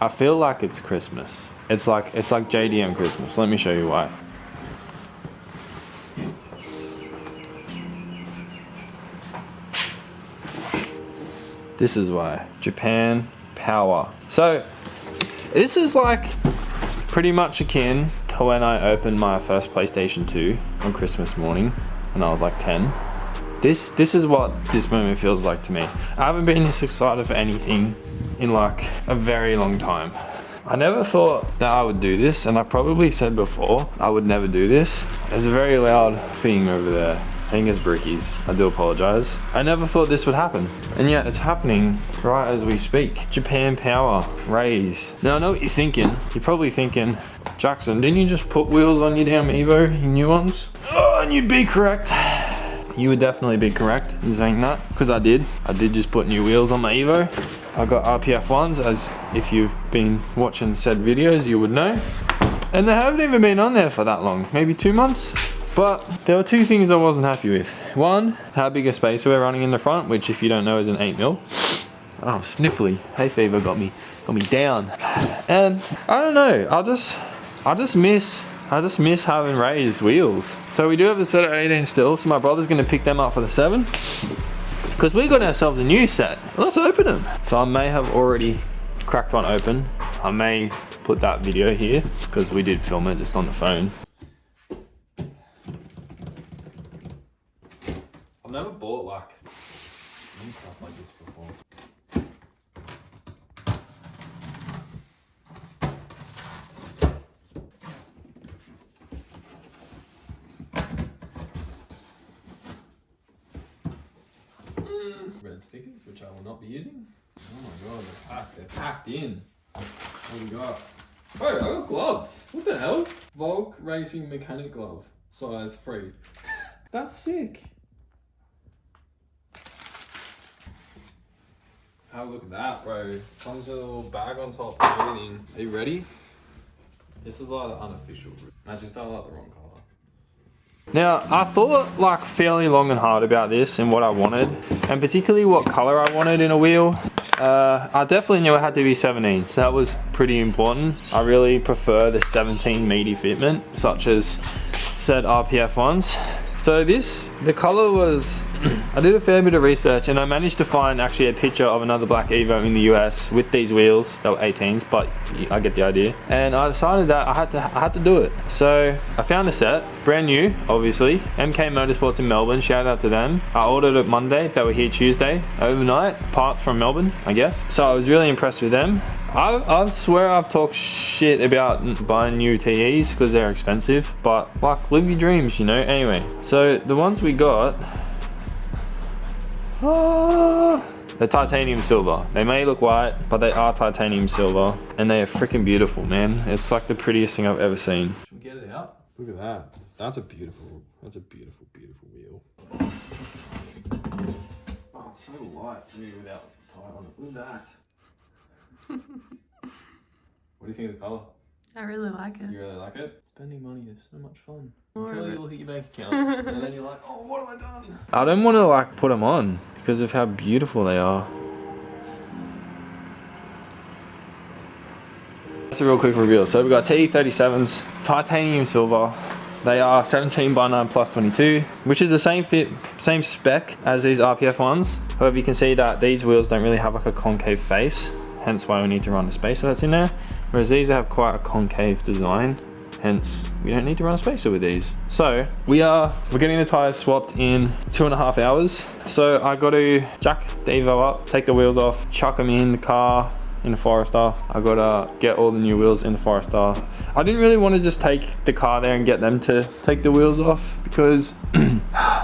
I feel like it's Christmas. It's like JDM Christmas. Let me show you why. This is why. Japan Power. So this is like pretty much akin to when I opened my first PlayStation 2 on Christmas morning when I was like 10. This is what this moment feels like to me. I haven't been this excited for anything in like a very long time. I never thought that I would do this, and I probably said before I would never do this. There's a very loud thing over there. I think it's brickies. I do apologize. I never thought this would happen, and yet it's happening right as we speak. Japan Power Rays. Now I know what you're thinking. You're probably thinking, Jackson, didn't you just put wheels on your damn Evo, your new ones? Oh, and you'd be correct. You would definitely be correct in saying that, because I did just put new wheels on my Evo. I got RPF1s, as if you've been watching said videos, you would know. And they haven't even been on there for that long, maybe 2 months. But there were two things I wasn't happy with. One, how big a spacer we're running in the front, which if you don't know is an 8mm. Oh, I'm sniffly. Hay fever got me down. And I don't know, I just miss having raised wheels. So we do have the set of 18 still, so my brother's gonna pick them up for the 7. Because we got ourselves a new set. Let's open them. So I may have already cracked one open. I may put that video here, because we did film it just on the phone. I've never bought like new stuff like this before. Red stickers, which I will not be using. Oh my god, they're packed in. What do we got? Oh, I got gloves. What the hell? Volk Racing Mechanic Glove, size 3. That's sick. Have a look at that, bro. Comes with a little bag on top and everything. Are you ready? This is like the unofficial route. Imagine if I like the wrong color. Now, I thought like fairly long and hard about this and what I wanted, and particularly what color I wanted in a wheel. I definitely knew it had to be 17, so that was pretty important. I really prefer the 17 meaty fitment, such as said RPF1s. So the color was, I did a fair bit of research and I managed to find actually a picture of another black Evo in the US with these wheels. They were 18s, but I get the idea. And I decided that I had to do it. So I found a set, brand new, obviously. MK Motorsports in Melbourne, shout out to them. I ordered it Monday, they were here Tuesday, overnight, parts from Melbourne, I guess. So I was really impressed with them. I swear I've talked shit about buying new TEs because they're expensive, but like, live your dreams, you know. Anyway, so the ones we got, they're titanium silver. They may look white, but they are titanium silver, and they are freaking beautiful, man. It's like the prettiest thing I've ever seen. Should we get it out? Look at that. That's a beautiful wheel. Oh, it's so light too without tie on it. Look at that. What do you think of the colour? I really like it. You really like it? Spending money is so much fun. Until you look at your bank account and then you're like, oh, what have I done? I don't want to like put them on because of how beautiful they are. That's a real quick reveal. So we've got TE37s, titanium silver. They are 17x9 plus 22, which is the same fit, same spec as these RPF1s. However, you can see that these wheels don't really have like a concave face, hence why we need to run a spacer that's in there. Whereas these have quite a concave design, hence we don't need to run a spacer with these. So we're getting the tires swapped in 2.5 hours. So I got to jack the Evo up, take the wheels off, chuck them in the car, in the Forester. I gotta get all the new wheels in the Forester. I didn't really want to just take the car there and get them to take the wheels off because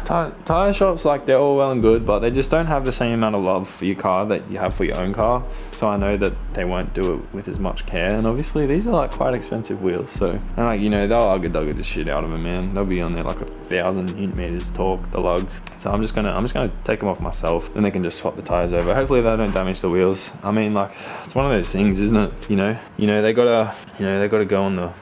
tire shops, like, they're all well and good, but they just don't have the same amount of love for your car that you have for your own car. So I know that they won't do it with as much care, and obviously these are like quite expensive wheels, so, and like, you know, they'll ugga the shit out of them, man. They'll be on there like 1,000 Nm torque, the lugs. So I'm just gonna take them off myself, then they can just swap the tires over. Hopefully they don't damage the wheels. I mean, like, it's one of those things, isn't it? You know, they gotta you know, they got to go on the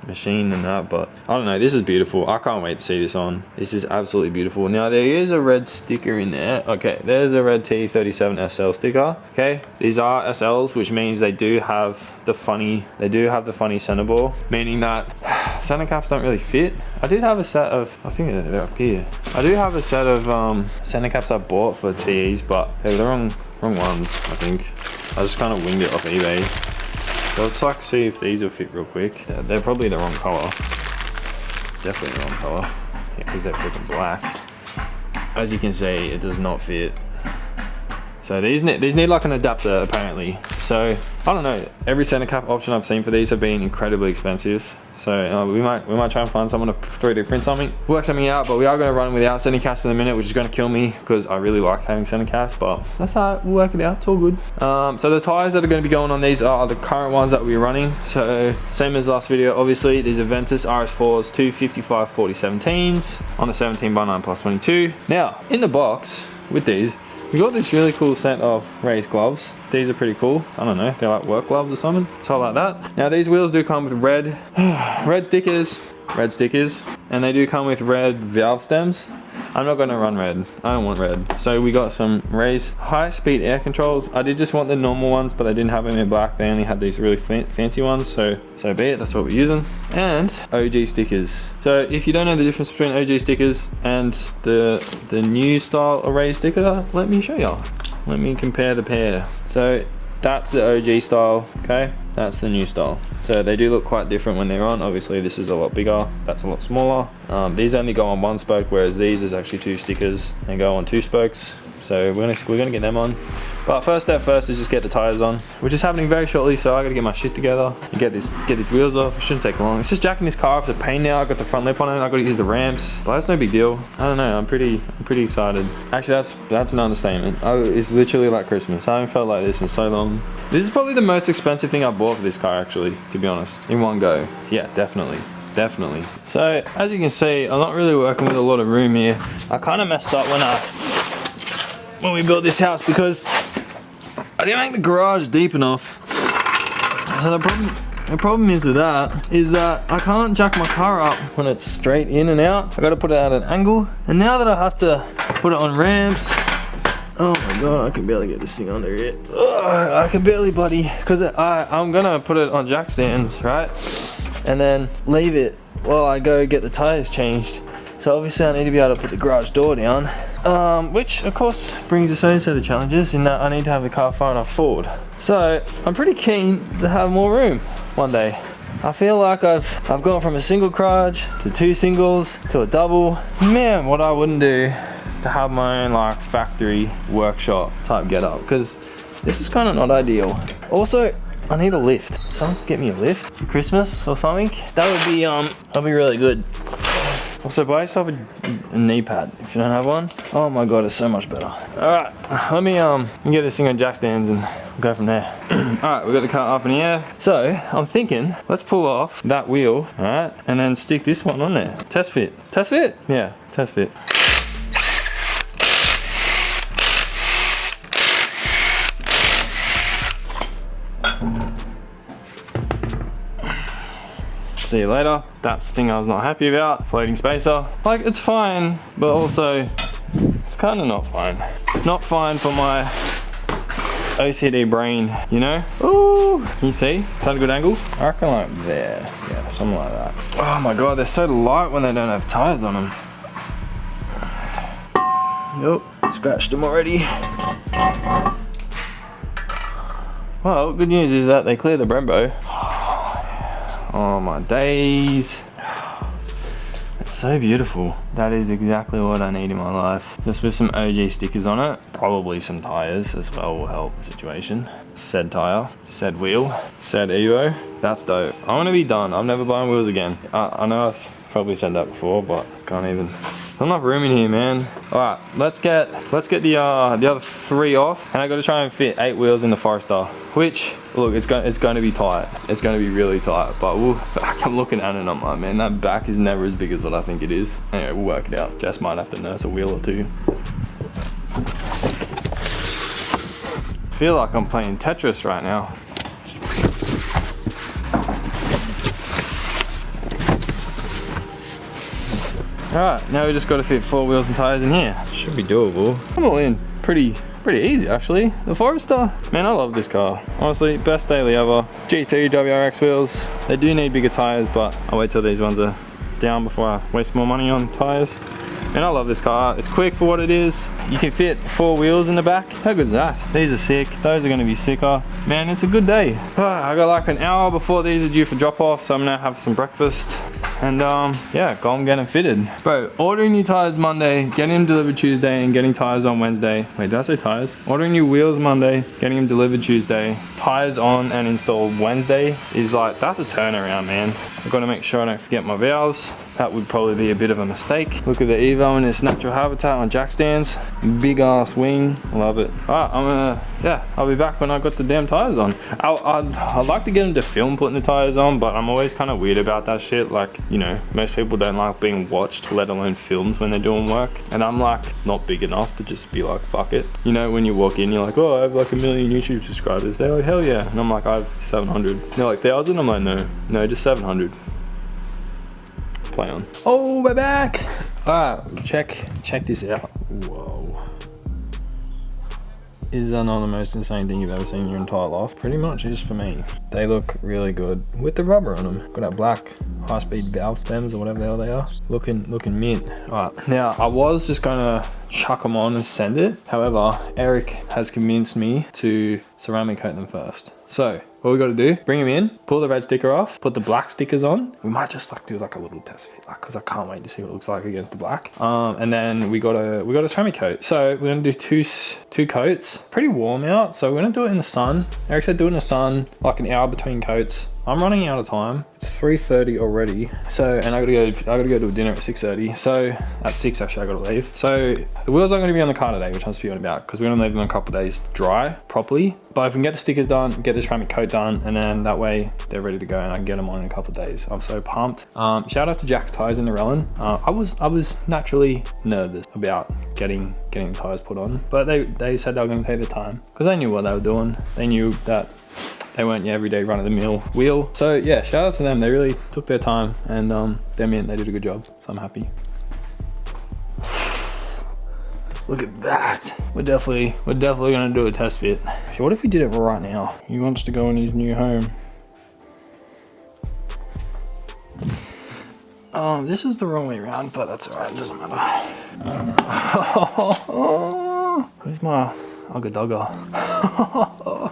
machine and that, but I don't know, this is beautiful. I can't wait to see this on. This is absolutely beautiful. Now there is a red sticker in there. Okay, there's a red T37 SL sticker. Okay, these are SLs, which means they do have the funny center ball, meaning that center caps don't really fit. I did have a set of, I think they're up here. I do have a set of center caps I bought for TEs, but they're the wrong ones, I think. I just kind of winged it off eBay. So let's like see if these will fit real quick. They're probably the wrong color. Definitely the wrong color. Yeah, because they're freaking black. As you can see, it does not fit. So these need like an adapter apparently. So I don't know. Every center cap option I've seen for these have been incredibly expensive. So we might try and find someone to 3D print something, work something out. But we are going to run without center caps in a minute, which is going to kill me because I really like having center caps. But that's alright. We'll work it out. It's all good. So the tires that are going to be going on these are the current ones that we're running. So same as last video. Obviously, these are Ventus RS4s 255/4017s on the 17x9+22. Now in the box with these, we got this really cool set of raised gloves. These are pretty cool. I don't know, they're like work gloves or something. So I like that. Now these wheels do come with red stickers, and they do come with red valve stems. I'm not gonna run red. I don't want red. So we got some raised high-speed air controls. I did just want the normal ones, but they didn't have them in black. They only had these really fancy ones, so be it. That's what we're using. And OG stickers. So if you don't know the difference between OG stickers and the new style array sticker, let me show you. Let me compare the pair. So that's the OG style, okay? That's the new style. So they do look quite different when they're on. Obviously this is a lot bigger, that's a lot smaller. These only go on one spoke, whereas these is actually 2 stickers and go on 2 spokes. So we're gonna get them on. But first step first is just get the tires on, which is happening very shortly. So I gotta get my shit together and get these wheels off. It shouldn't take long. It's just jacking this car up. It's a pain now. I got the front lip on it. I gotta use the ramps, but that's no big deal. I don't know. I'm pretty excited. Actually, that's an understatement. It's literally like Christmas. I haven't felt like this in so long. This is probably the most expensive thing I bought for this car, actually, to be honest, in one go. Yeah, definitely. So as you can see, I'm not really working with a lot of room here. I kind of messed up when we built this house because I didn't make the garage deep enough. So the problem is with that is that I can't jack my car up when it's straight in and out. I got to put it at an angle, and now that I have to put it on ramps, oh my god, I can barely get this thing under it. Ugh, I can barely, buddy, because I'm gonna put it on jack stands, right, and then leave it while I go get the tires changed. So obviously I need to be able to put the garage door down, which of course brings its own set of challenges in that I need to have the car far enough forward. So I'm pretty keen to have more room one day. I feel like I've gone from a single garage to 2 singles to a double. Man, what I wouldn't do to have my own like factory workshop type getup, because this is kind of not ideal. Also, I need a lift. Someone get me a lift for Christmas or something. That would be that'd be really good. Also, buy yourself a knee pad if you don't have one. Oh my god, it's so much better. Alright, let me get this thing on jack stands and go from there. Alright, we got the car up in the air. So, I'm thinking, let's pull off that wheel, alright, and then stick this one on there. Test fit. Test fit? Yeah, test fit. See you later. That's the thing I was not happy about. Floating spacer. Like, it's fine, but also it's kind of not fine. It's not fine for my OCD brain, you know? Ooh, can you see? Is that a good angle? I reckon like there. Yeah, something like that. Oh my god, they're so light when they don't have tires on them. Yup, scratched them already. Well, good news is that they clear the Brembo. Oh my days. It's so beautiful. That is exactly what I need in my life. Just with some OG stickers on it. Probably some tires as well will help the situation. Said tire, said wheel, said Evo. That's dope. I want to be done. I'm never buying wheels again. I know I've probably said that before, but can't even. Not enough room in here, man. All right, let's get the other 3 off, and I got to try and fit 8 wheels in the Forester. Which, look, it's going to be tight. It's going to be really tight. But I'm looking at it, and I'm like, man, that back is never as big as what I think it is. Anyway, we'll work it out. Jess might have to nurse a wheel or 2. I feel like I'm playing Tetris right now. Alright, now we just got to fit 4 wheels and tires in here. Should be doable. I'm all in pretty easy actually. The Forester, man, I love this car. Honestly, best daily ever. G3 WRX wheels. They do need bigger tires, but I'll wait till these ones are down before I waste more money on tires. And I love this car. It's quick for what it is. You can fit 4 wheels in the back. How good is that? These are sick. Those are gonna be sicker. Man, it's a good day. I got like an hour before these are due for drop off, so I'm gonna have some breakfast. And yeah, go and get them fitted. Bro, ordering new tires Monday, getting them delivered Tuesday, and getting tires on Wednesday. Wait, did I say tires? Ordering new wheels Monday, getting them delivered Tuesday, tires on and installed Wednesday is like, that's a turnaround, man. I've got to make sure I don't forget my valves. That would probably be a bit of a mistake. Look at the Evo in its natural habitat on jack stands. Big ass wing, love it. Alright, I'll be back when I got the damn tires on. I'd like to get them to film putting the tires on, but I'm always kind of weird about that shit. Like, you know, most people don't like being watched, let alone filmed when they're doing work. And I'm like, not big enough to just be like, fuck it. You know, when you walk in, you're like, oh, I have like 1 million YouTube subscribers. They're like, hell yeah. And I'm like, I have 700. They're like, 1,000? I'm like, no, just 700. Play on. Oh, we're back. Alright, check this out. Whoa. Is that not the most insane thing you've ever seen in your entire life? Pretty much is for me. They look really good with the rubber on them. Got that black high-speed valve stems or whatever the hell they are. Looking mint. Alright, now I was just gonna chuck them on and send it. However, Erick has convinced me to ceramic coat them first. So what we got to do, bring them in, pull the red sticker off, put the black stickers on. We might just like do like a little test fit, like, cause I can't wait to see what it looks like against the black. And then we got a ceramic coat. So we're gonna do two coats. Pretty warm out, so we're gonna do it in the sun. Erick said do it in the sun, like an hour between coats. I'm running out of time. It's 3:30 already. So, and I gotta go to a dinner at 6:30. So at 6 actually I gotta leave. So the wheels aren't gonna be on the car today, which I'm spewing about, because we're gonna leave them a couple of days to dry properly. But if we can get the stickers done, get the ceramic coat done, and then that way they're ready to go and I can get them on in a couple of days. I'm so pumped. Shout out to Jack's Tires in Narellan. I was naturally nervous about getting tires put on, but they said they were gonna take the time because they knew what they were doing. They knew that they weren't your everyday run-of-the-mill wheel. So yeah, shout out to them. They really took their time, and they're mint. They did a good job, so I'm happy. Look at that. We're definitely gonna do a test fit. So what if we did it right now? He wants to go in his new home. This is the wrong way around, but that's alright, it doesn't matter. Where's my ugga dugga?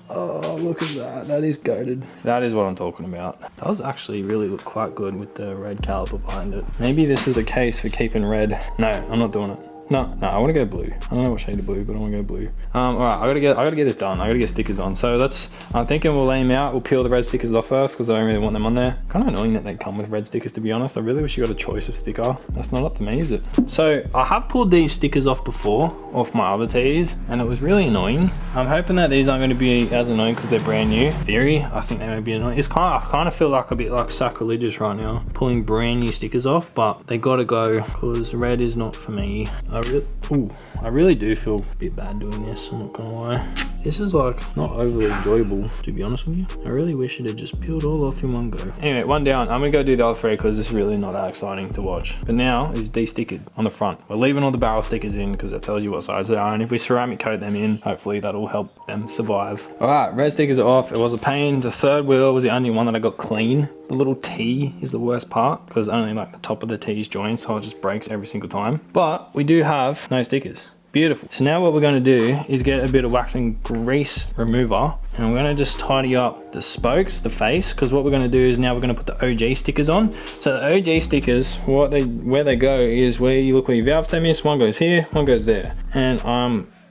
Oh, look at that. That is goated. That is what I'm talking about. That does actually really look quite good with the red caliper behind it. Maybe this is a case for keeping red. No, I'm not doing it. No, I want to go blue. I don't know what shade of blue, but I want to go blue. All right, I gotta get this done. I gotta get stickers on. So I'm thinking we'll lay them out. We'll peel the red stickers off first because I don't really want them on there. Kind of annoying that they come with red stickers, to be honest. I really wish you got a choice of sticker. That's not up to me, is it? So I have pulled these stickers off before, off my other tees, and it was really annoying. I'm hoping that these aren't going to be as annoying because they're brand new. In theory, I think they may be annoying. I kind of feel like a bit like sacrilegious right now, pulling brand new stickers off, but they gotta go because red is not for me. I really do feel a bit bad doing this, I'm not gonna lie. This is like not overly enjoyable, to be honest with you. I really wish it had just peeled all off in one go. Anyway, one down. I'm gonna go do the other three because it's really not that exciting to watch. But now it's de-stickered on the front. We're leaving all the barrel stickers in because that tells you what size they are. And if we ceramic coat them in, hopefully that'll help them survive. All right, red stickers are off. It was a pain. The third wheel was the only one that I got clean. The little T is the worst part because only like the top of the T is joined, so it just breaks every single time. But we do have no stickers. Beautiful. So now what we're going to do is get a bit of wax and grease remover, and we're going to just tidy up the spokes, the face, because what we're going to do is now we're going to put the OG stickers on. So the OG stickers, where they go is where you look where your valve stem is. One goes here, one goes there, and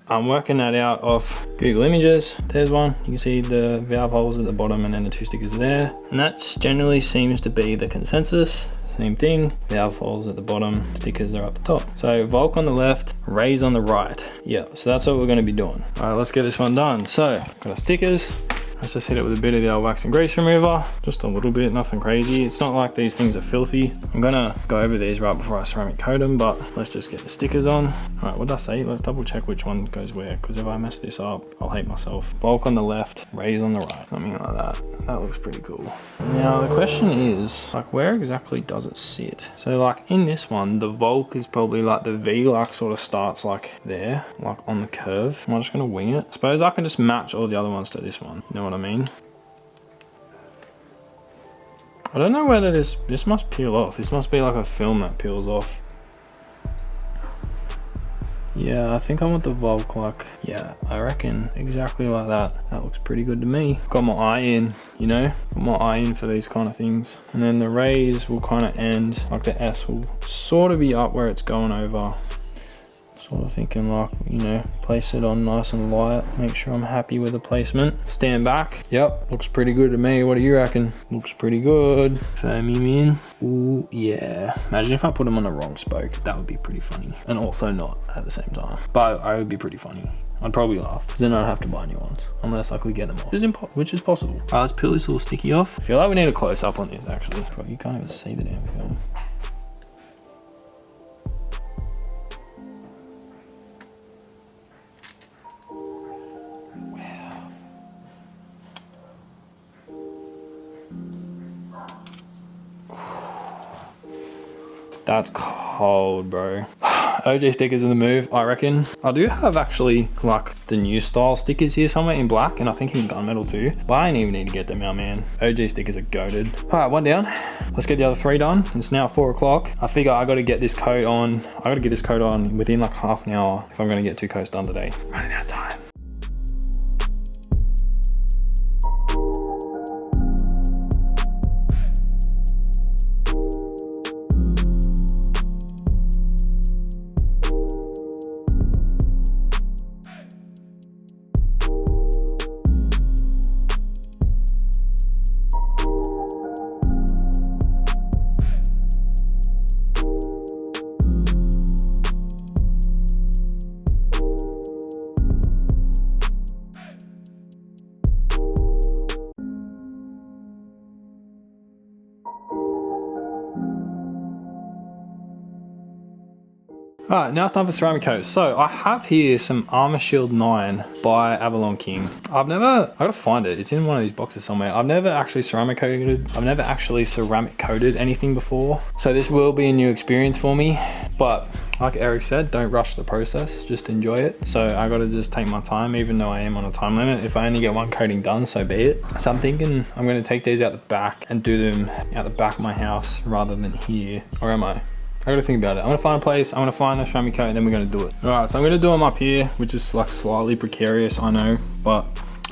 I'm working that out off Google Images. There's one. You can see the valve holes at the bottom and then the two stickers are there. And that generally seems to be the consensus. Same thing, valve holes at the bottom, stickers are up the top. So Volk on the left, Raise on the right. Yeah, so that's what we're gonna be doing. All right, let's get this one done. So, got our stickers. let's just hit it with a bit of the old wax and grease remover. Just a little bit, nothing crazy. It's not like these things are filthy. I'm gonna go over these right before I ceramic coat them, but let's just get the stickers on. All right, what did I say? Let's double check which one goes where, because if I mess this up, I'll hate myself. Bulk on the left, raise on the right, something like that. That looks pretty cool. Now the question is, like, where exactly does it sit? So like in this one, the Volk is probably like the V, like sort of starts like there, like on the curve. I'm just gonna wing it. I suppose I can just match all the other ones to this one. You know what I mean? I don't know whether this must peel off. This must be like a film that peels off. Yeah, I think I want the Volk like, yeah, I reckon exactly like that. That looks pretty good to me. Got my eye in, you know, got my eye in for these kind of things. And then the raise will kind of end, like the S will sort of be up where it's going over. Sort of thinking like, you know, place it on nice and light, make sure I'm happy with the placement. Stand back. Yep, looks pretty good to me. What do you reckon? Looks pretty good. Foam him in. Ooh, yeah. Imagine if I put him on the wrong spoke. That would be pretty funny. And also not at the same time. But I would be pretty funny. I'd probably laugh, because then I'd have to buy new ones, unless I could get them off, which is possible. All right, let's peel this all sticky off. I feel like we need a close up on this, actually. You can't even see the damn film. That's cold, bro. OJ stickers in the move, I reckon. I do have actually like the new style stickers here somewhere in black, and I think in gunmetal too, but I ain't even need to get them out, man. OJ stickers are goated. All right, one down. Let's get the other 3 done. It's now 4 o'clock. I figure I gotta get this coat on. I gotta get this coat on within like half an hour if I'm gonna get 2 coats done today. Running out of time. All right, now it's time for ceramic coat. So I have here some Armor Shield 9 by Avalon King. I gotta find it. It's in one of these boxes somewhere. I've never actually ceramic coated anything before. So this will be a new experience for me, but like Eric said, don't rush the process, just enjoy it. So I gotta just take my time, even though I am on a time limit. If I only get 1 coating done, so be it. So I'm thinking I'm gonna take these out the back and do them out the back of my house rather than here. Or am I? I gotta think about it. I'm gonna find a place, I'm gonna find a ceramic coat, and then we're gonna do it. All right, so I'm gonna do them up here, which is like slightly precarious, I know, but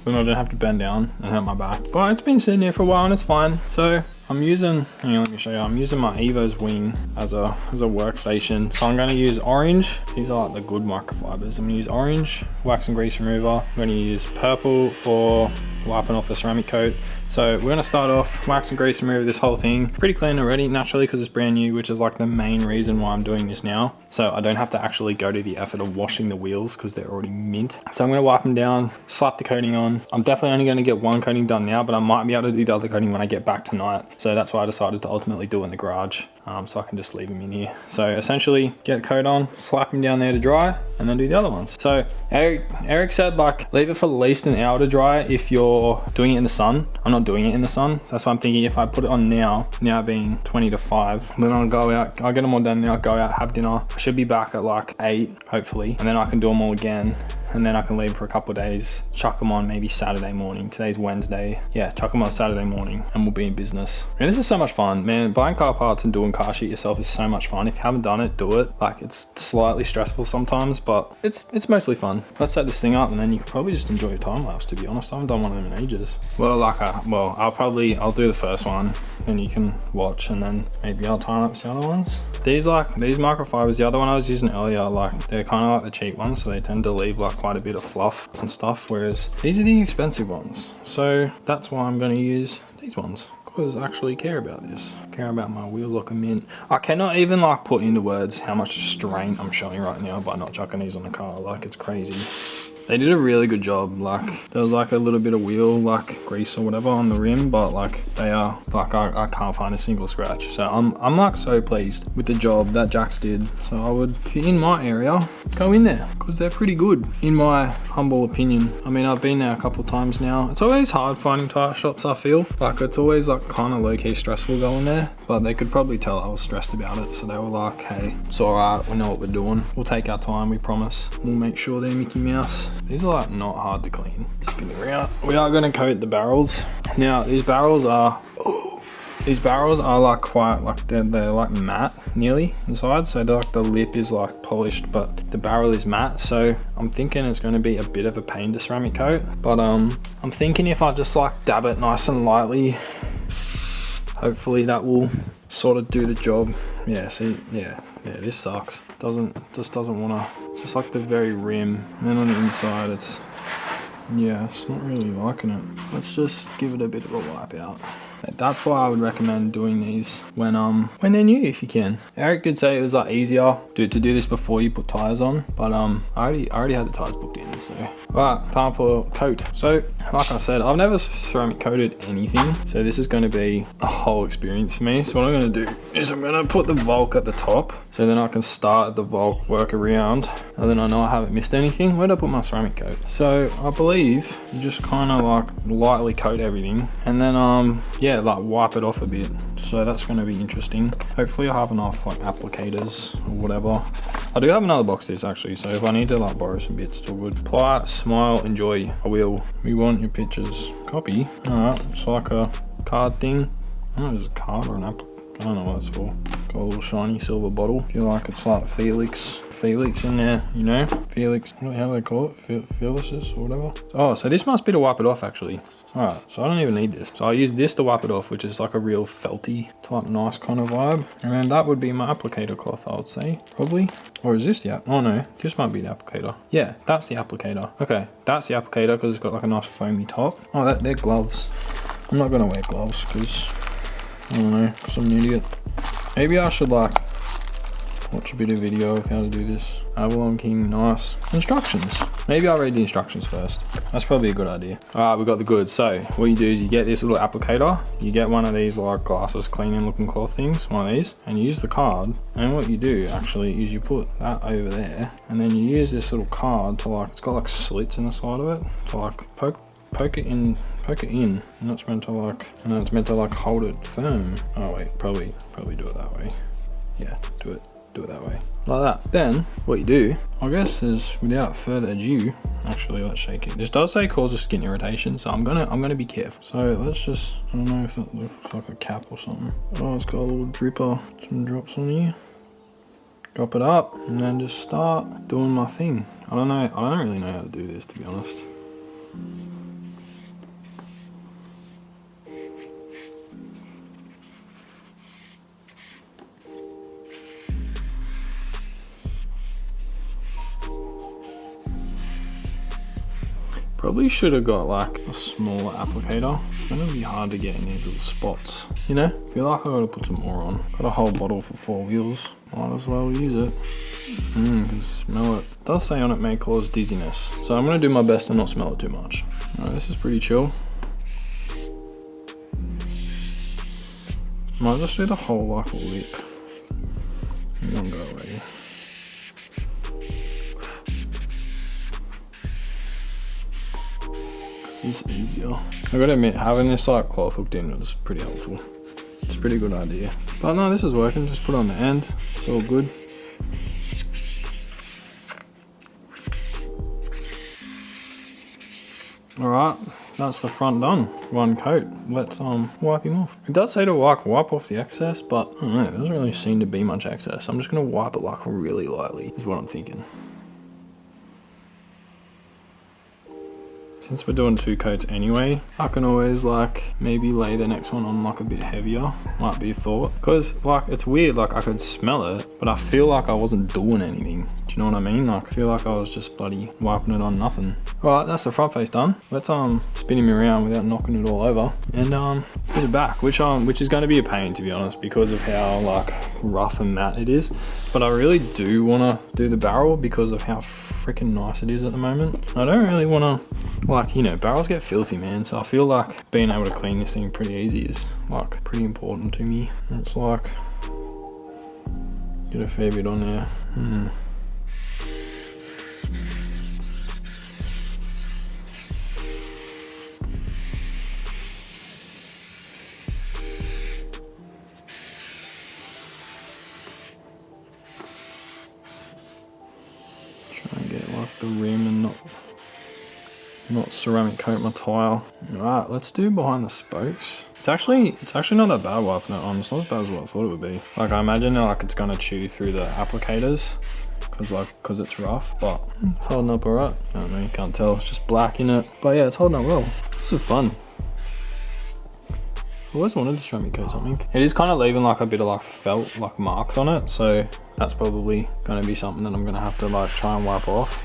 then I don't have to bend down and hurt my back. But it's been sitting here for a while and it's fine. So I'm using, hang on, let me show you. I'm using my Evo's wing as a workstation. So I'm gonna use orange. These are like the good microfibers. I'm gonna use orange, wax and grease remover. I'm gonna use purple for wiping off the ceramic coat. So we're gonna start off wax and grease remover this whole thing. Pretty clean already, naturally, because it's brand new, which is like the main reason why I'm doing this now. So I don't have to actually go to the effort of washing the wheels because they're already mint. So I'm gonna wipe them down, slap the coating on. I'm definitely only gonna get 1 coating done now, but I might be able to do the other coating when I get back tonight. So that's why I decided to ultimately do it in the garage. So I can just leave them in here. So essentially get the coat on, slap them down there to dry, and then do the other ones. So Eric said like leave it for at least an hour to dry if you're doing it in the sun. I'm not doing it in the sun, so that's why I'm thinking if I put it on now being 20 to 5, then I'll go out, I'll get them all done now, go out, have dinner. I should be back at like 8, hopefully, and then I can do them all again. And then I can leave for a couple of days, chuck them on maybe Saturday morning. Today's Wednesday. Yeah, chuck them on Saturday morning and we'll be in business. And this is so much fun, man. Buying car parts and doing car sheet yourself is so much fun. If you haven't done it, do it. Like it's slightly stressful sometimes, but it's mostly fun. Let's set this thing up and then you can probably just enjoy your time lapse, to be honest. I haven't done one of them in ages. Well, I'll do the first one and you can watch and then maybe I'll time lapse the other ones. These microfibers, the other one I was using earlier, like they're kind of like the cheap ones, so they tend to leave like quite a bit of fluff and stuff, whereas these are the expensive ones. So that's why I'm going to use these ones, because I actually care about this. Care about my wheels looking mint. I cannot even like put into words how much strain I'm showing right now by not chucking these on the car. Like it's crazy. They did a really good job. Like there was like a little bit of wheel like grease or whatever on the rim, but like they are like I can't find a single scratch. So I'm like so pleased with the job that Jax did. So I would, if you're in my area, go in there because they're pretty good in my humble opinion. I mean, I've been there a couple of times now. It's always hard finding tire shops, I feel like it's always like kind of low-key stressful going there, but they could probably tell I was stressed about it, so they were like, hey, it's all right, we know what we're doing, we'll take our time, we promise, we'll make sure they're Mickey Mouse. These are like not hard to clean. Spinning around, we are going to coat the barrels. Now these barrels are like quite like they're like matte nearly inside, so like the lip is like polished but the barrel is matte, so I'm thinking it's going to be a bit of a pain to ceramic coat, but I'm thinking if I just like dab it nice and lightly, hopefully that will sort of do the job. Yeah, see, yeah, this sucks. Just doesn't want to, just like the very rim, and then on the inside it's not really liking it. Let's just give it a bit of a wipe out. That's why I would recommend doing these when they're new if you can. Eric did say it was like easier to do this before you put tires on, but I already had the tires booked in, so right, time for coat. So like I said, I've never ceramic coated anything, so this is going to be a whole experience for me. So what I'm going to do is I'm going to put the Volk at the top, so then I can start at the Volk, work around, and then I know I haven't missed anything. Where'd I put my ceramic coat? So I believe you just kind of like lightly coat everything, and then like wipe it off a bit. So that's going to be interesting. Hopefully I have enough like applicators or whatever. I do have another box of this actually, so if I need to like borrow some bits, it's all good. Apply, smile, enjoy. I will. We want your pictures. Copy. Alright, it's like a card thing. I don't know if it's a card or an apple. I don't know what it's for. Got a little shiny silver bottle. I feel like it's like Felix in there, you know? Felix, how do they call it? Felix's or whatever. Oh, so this must be to wipe it off actually. Alright, so I don't even need this. So I use this to wipe it off, which is like a real felty type nice kind of vibe. And then that would be my applicator cloth, I would say, probably. Or is this the app? Oh no, this might be the applicator. Yeah, that's the applicator. Okay, that's the applicator because it's got like a nice foamy top. Oh, they're gloves. I'm not gonna wear gloves because, I don't know, because I'm an idiot. Maybe I should like watch a bit of video of how to do this. Avalon King, nice. Instructions. Maybe I'll read the instructions first. That's probably a good idea. Alright, we got the goods. So what you do is you get this little applicator. You get one of these like glasses cleaning looking cloth things, one of these, and you use the card. And what you do actually is you put that over there, and then you use this little card to like, it's got like slits in the side of it, to like poke it in, and that's meant to like, and then it's meant to like hold it firm. Oh wait, probably do it that way. Yeah, do it that way, like that. Then what you do, I guess, is without further ado, actually let's shake it. This does say causes skin irritation, so I'm gonna be careful. So let's just, I don't know if it looks like a cap or something. Oh, it's got a little dripper, some drops on here. Drop it up and then just start doing my thing. I don't really know how to do this, to be honest. Probably should have got like a smaller applicator. It's gonna be hard to get in these little spots, you know? Feel like I gotta put some more on. Got a whole bottle for 4 wheels. Might as well use it. Can smell it. It does say on it may cause dizziness. So I'm gonna do my best to not smell it too much. Alright, this is pretty chill. Might just do the whole like lip. It won't go away. It's easier. I gotta admit, having this like cloth hooked in was pretty helpful. It's a pretty good idea. But no, this is working. Just put it on the end. It's all good. Alright, that's the front done. One coat. Let's wipe him off. It does say to like wipe off the excess, but I don't know, there doesn't really seem to be much excess. I'm just gonna wipe it like really lightly, is what I'm thinking. Since we're doing 2 coats anyway, I can always like maybe lay the next one on like a bit heavier. Might be a thought. Because like it's weird, like I could smell it, but I feel like I wasn't doing anything. Do Do you know what I mean? Like, I feel like I was just bloody wiping it on nothing. Alright, that's the front face done. Let's spin him around without knocking it all over. And for the back, which is going to be a pain, to be honest, because of how like rough and matte it is. But I really do want to do the barrel because of how freaking nice it is at the moment. I don't really want to, like, you know, barrels get filthy, man. So I feel like being able to clean this thing pretty easy is like pretty important to me. It's like, get a fair bit on there. The rim and not ceramic coat my tile. Alright, let's do behind the spokes. It's actually not that bad wiping it on. It's not as bad as what I thought it would be. Like, I imagine like it's gonna chew through the applicators because it's rough, but it's holding up alright. I don't know, you can't tell, it's just black in it. But yeah, it's holding up well. This is fun. I always wanted to ceramic coat something. It is kind of leaving like a bit of like felt like marks on it, so that's probably going to be something that I'm going to have to like try and wipe off.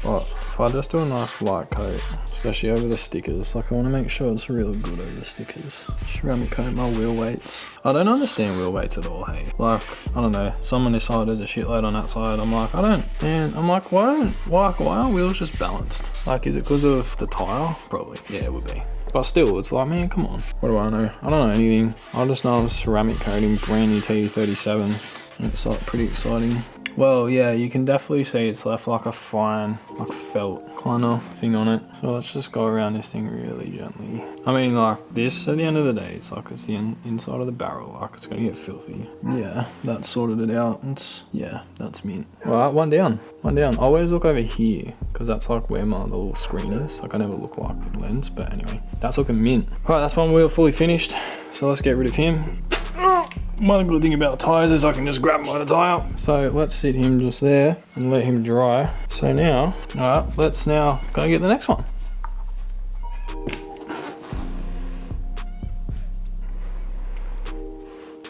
But if I just do a nice light coat, especially over the stickers, like I want to make sure it's really good over the stickers. Ceramic coat my wheel weights. I don't understand wheel weights at all, hey. Like, I don't know, some on this side there's a shitload on that side. I'm like, I'm like, why aren't wheels just balanced? Like, is it because of the tire? Probably, yeah, it would be. But still, it's like, man, come on. What do I know? I don't know anything. I just know I'm ceramic coating brand new T37s. And it's like pretty exciting. Well, yeah, you can definitely see it's left like a fine, like felt kind of thing on it. So let's just go around this thing really gently. I mean, like this, at the end of the day, it's like it's the inside of the barrel, like it's gonna get filthy. Yeah, that sorted it out. Yeah, that's mint. All right, one down. I always look over here because that's like where my little screen is. Like I never look like the lens, but anyway, that's looking mint. All right, that's one wheel fully finished. So let's get rid of him. One good thing about the tyres is I can just grab him by the tyre. So let's sit him just there and let him dry. So now, all right, let's now go get the next one.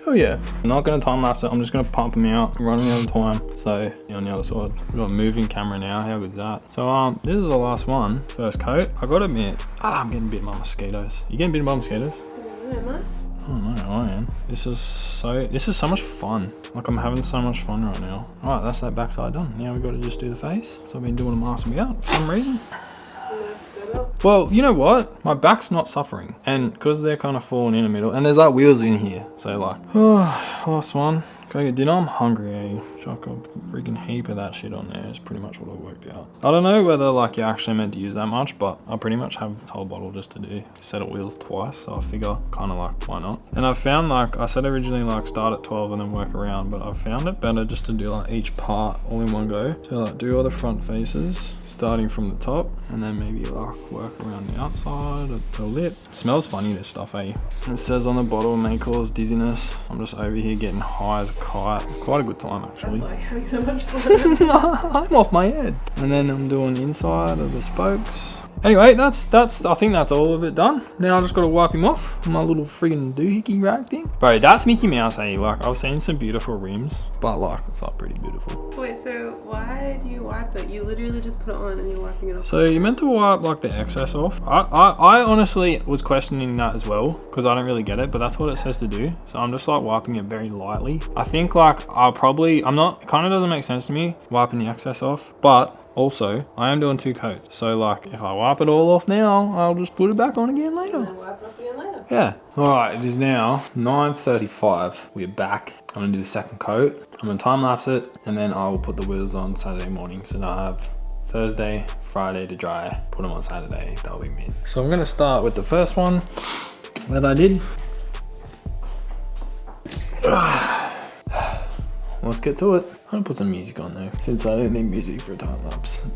Oh yeah, I'm not gonna time lapse it, I'm just gonna pump him out, running out of time. So on the other side, we've got a moving camera now, how good's that? So this is the last one, first coat. I gotta admit, I'm getting bitten by mosquitoes. You getting bitten by mosquitoes? Yeah, am I? Oh no, I am. This is so much fun. Like I'm having so much fun right now. Alright, that's that backside done. Now we've got to just do the face. So I've been doing them ass me out for some reason. Well, you know what? My back's not suffering. And because they're kind of falling in the middle, and there's like wheels in here. So like, last one. Go get dinner. I'm hungry, eh? Chuck a freaking heap of that shit on there is pretty much what I worked out. I don't know whether like you're actually meant to use that much, but I pretty much have the whole bottle just to do set of wheels twice. So I figure kind of like, why not? And I found like, I said originally like start at 12 and then work around, but I found it better just to do like each part all in one go. So like do all the front faces starting from the top and then maybe like work around the outside of the lip. It smells funny, this stuff, eh? It says on the bottle it may cause dizziness. I'm just over here getting high as a kite. Quite a good time actually. That's why you're having so much fun. I'm off my head. And then I'm doing inside of the spokes. Anyway, that's I think that's all of it done. Now I just got to wipe him off with my little friggin' doohickey rag thing. Bro, that's Mickey Mouse, eh? Like I've seen some beautiful rims, but like it's not pretty beautiful. Wait, so why do you wipe it? You literally just put it on and you're wiping it off. So you're meant to wipe like the excess off. I honestly was questioning that as well because I don't really get it, but that's what it says to do. So I'm just like wiping it very lightly. I think like it kind of doesn't make sense to me wiping the excess off, but also, I am doing 2 coats, so like if I wipe it all off now, I'll just put it back on again later. And then wipe it off again later. Yeah. Alright, it is now 9:35. We're back. I'm gonna do the second coat. I'm gonna time lapse it, and then I will put the wheels on Saturday morning. So now I have Thursday, Friday to dry, put them on Saturday, that'll be mint. So I'm gonna start with the first one that I did. Let's get to it. I'm gonna put some music on though, since I don't need music for a time lapse.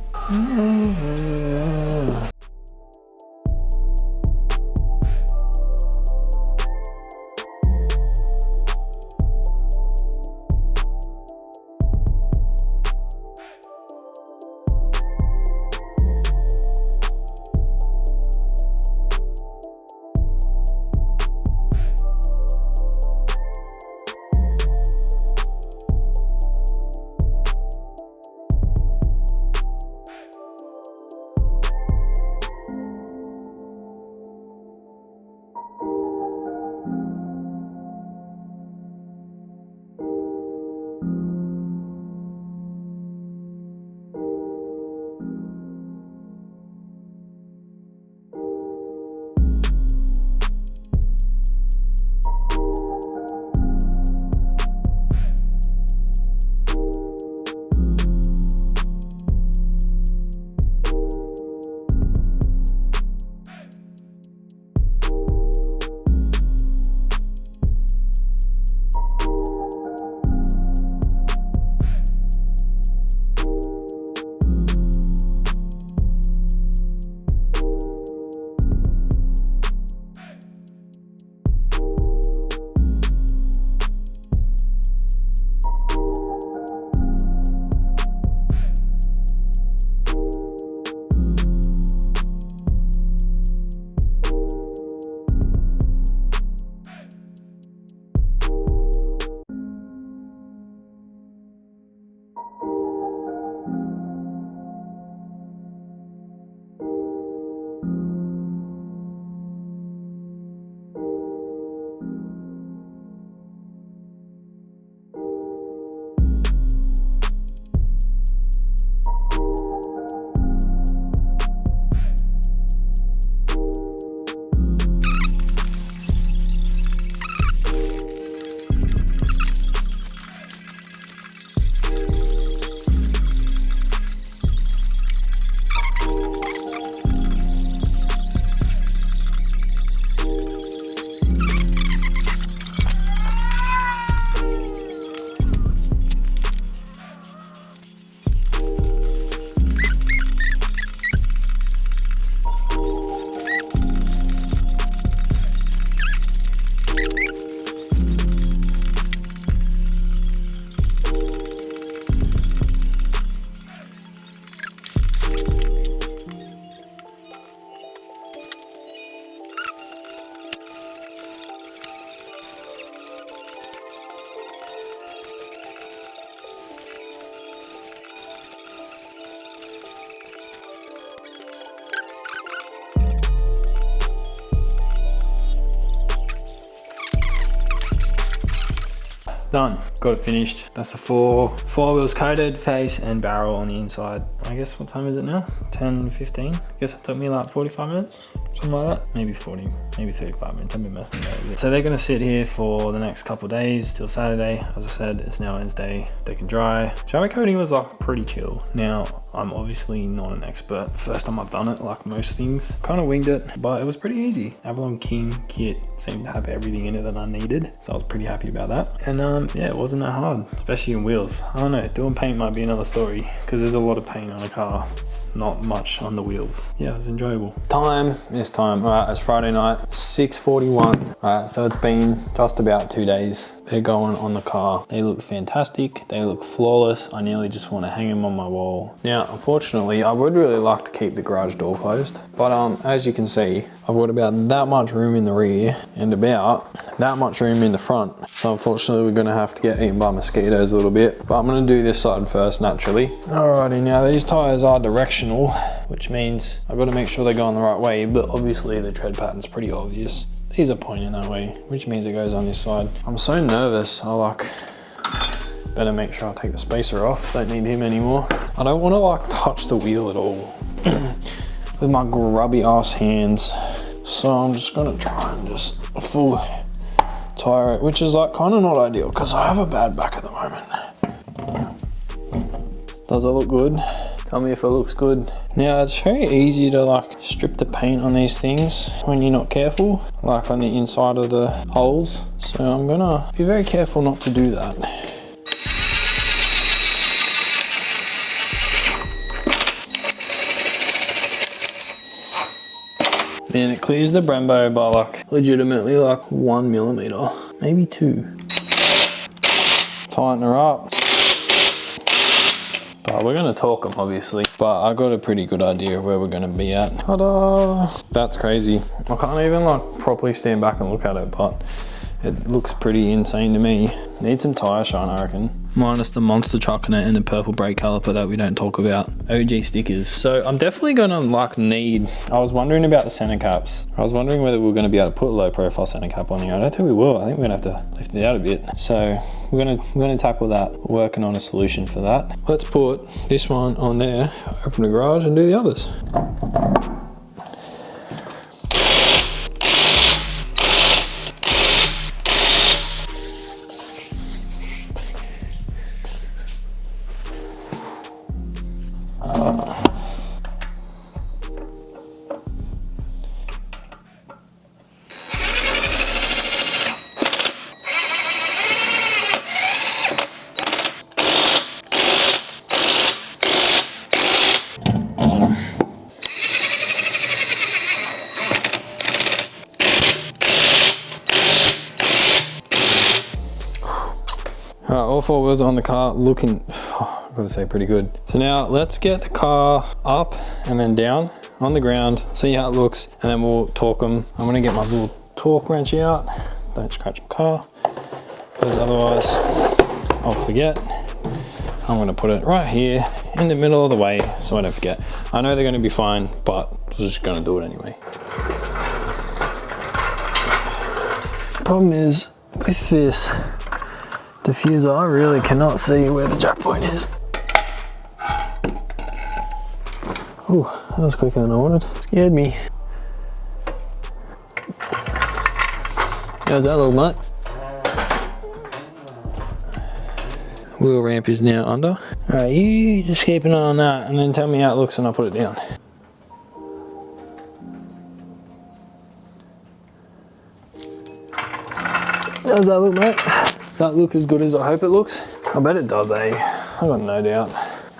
done. Got it finished. That's the four wheels coated, face and barrel on the inside. I guess what time is it now? 10:15. I guess it took me like 45 minutes. Something like that, maybe 40, maybe 35 minutes. I've been messing with it. So they're gonna sit here for the next couple of days till Saturday. As I said, it's now Wednesday. They can dry. Shower coating was like pretty chill. Now, I'm obviously not an expert. First time I've done it, like most things. Kind of winged it, but it was pretty easy. Avalon King kit seemed to have everything in it that I needed. So I was pretty happy about that. And yeah, it wasn't that hard, especially in wheels. I don't know, doing paint might be another story because there's a lot of paint on a car. Not much on the wheels. Yeah, it was enjoyable. Time is time. All right, it's Friday night, 6:41. All right, so it's been just about 2 days. They're going on the car. They look fantastic. They look flawless. I nearly just want to hang them on my wall. Now, unfortunately, I would really like to keep the garage door closed, but as you can see, I've got about that much room in the rear and about that much room in the front. So unfortunately, we're gonna have to get eaten by mosquitoes a little bit, but I'm gonna do this side first, naturally. Alrighty, now these tires are directional, which means I've got to make sure they're going the right way, but obviously the tread pattern's pretty obvious. These are pointing that way, which means it goes on this side. I'm so nervous, better make sure I take the spacer off. Don't need him anymore. I don't want to touch the wheel at all with my grubby ass hands. So I'm just gonna try and just full tire it, which is kind of not ideal because I have a bad back at the moment. Does it look good? Tell me if it looks good. Now it's very easy to strip the paint on these things when you're not careful, on the inside of the holes. So I'm gonna be very careful not to do that. Man, it clears the Brembo by legitimately 1 millimeter, maybe 2. Tighten her up. But we're gonna torque them obviously, but I got a pretty good idea of where we're gonna be at. Ta-da! That's crazy. I can't even properly stand back and look at it, but it looks pretty insane to me. Need some tire shine, I reckon. Minus the monster chuck in it and the purple brake caliper that we don't talk about. OG stickers. So I'm definitely gonna need, I was wondering about the center caps. I was wondering whether we were gonna be able to put a low profile center cap on here. I don't think we will. I think we're gonna have to lift it out a bit. So we're gonna tackle that. We're working on a solution for that. Let's put this one on there, open the garage and do the others. All 4 wheels on the car looking, I've got to say, pretty good. So now let's get the car up and then down on the ground, see how it looks, and then we'll torque them. I'm gonna get my little torque wrench out. Don't scratch my car, because otherwise I'll forget. I'm gonna put it right here in the middle of the way so I don't forget. I know they're gonna be fine, but I'm just gonna do it anyway. Problem is with this diffuser, I really cannot see where the jack point is. Oh, that was quicker than I wanted. Scared me. How's that look, mate? Wheel ramp is now under. Alright, you just keep an eye on that and then tell me how it looks and I'll put it down. How's that look, mate? Does that look as good as I hope it looks? I bet it does, eh? I've got no doubt.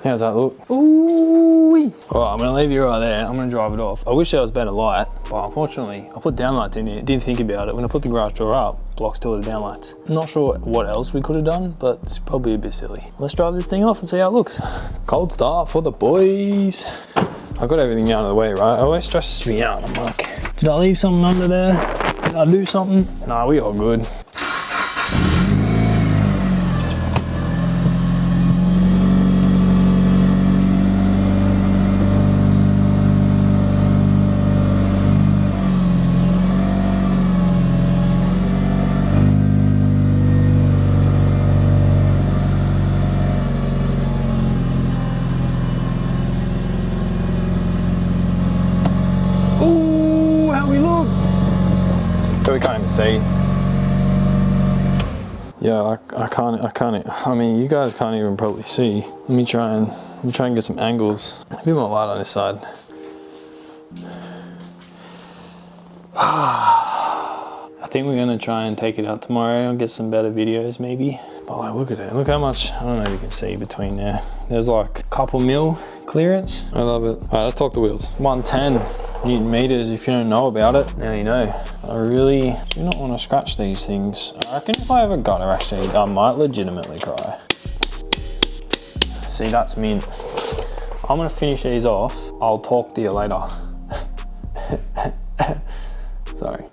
How's that look? Ooh-wee. All right, I'm gonna leave you right there. I'm gonna drive it off. I wish there was better light, but unfortunately, I put downlights in here. Didn't think about it. When I put the garage door up, blocks 2 of the downlights. Not sure what else we could have done, but it's probably a bit silly. Let's drive this thing off and see how it looks. Cold start for the boys. I got everything out of the way, right? It always stresses me out. I'm like, did I leave something under there? Did I do something? Nah, we all good. But we can't even see. Yeah, I can't, I mean, you guys can't even probably see. Let me try and get some angles. A bit more light on this side. I think we're gonna try and take it out tomorrow. I'll get some better videos maybe. But like, look at it. Look how much, I don't know if you can see between there. There's like a couple mil clearance. I love it. All right, let's talk the wheels. 110 Newton meters. If you don't know about it, now you know. I really do not want to scratch these things. I reckon if I ever got her, actually, I might legitimately cry. See, that's mint. I'm gonna finish these off. I'll talk to you later. Sorry.